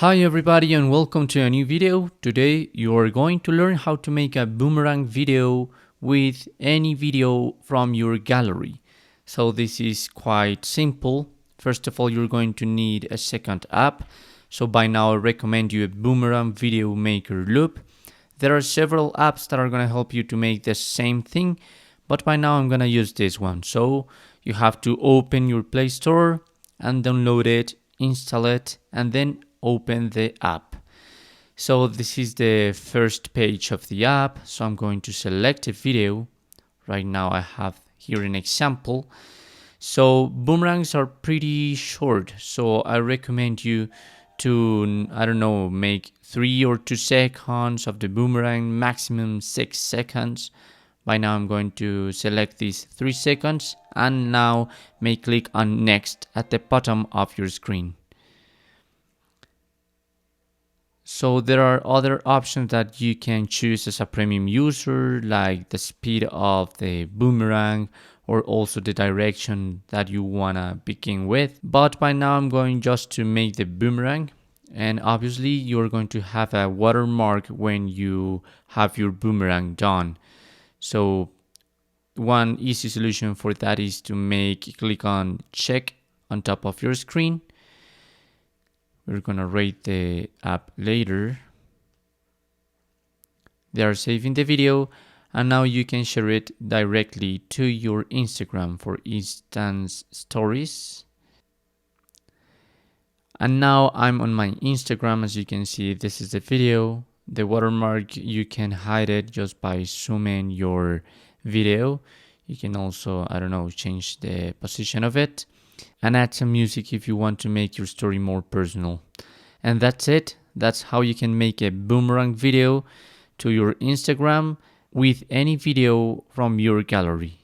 Hi everybody and welcome to a new video. Today you are going to learn how to make a boomerang video with any video from your gallery. So this is quite simple. First of all, you're going to need a second app. So by now I recommend you a Boomerang Video Maker Loop. There are several apps that are going to help you to make the same thing, but by now I'm going to use this one. So you have to open your Play Store and download it, install it, and then open the app. So this is the first page of the app. So I'm going to select a video. Right now I have here an example. So boomerangs are pretty short. So I recommend you to, make 3 or 2 seconds of the boomerang, maximum 6 seconds. By now I'm going to select these 3 seconds and now may click on next at the bottom of your screen. So there are other options that you can choose as a premium user, like the speed of the boomerang or also the direction that you wanna begin with. But by now I'm going just to make the boomerang, and obviously you're going to have a watermark when you have your boomerang done. So one easy solution for that is to click on check on top of your screen. We're gonna rate the app later. They are saving the video, and now you can share it directly to your Instagram for instance stories. And now I'm on my Instagram. As you can see, this is the video. The watermark, you can hide it just by zooming your video. You can also, change the position of it and add some music if you want to make your story more personal. And that's it. That's how you can make a boomerang video to your Instagram with any video from your gallery.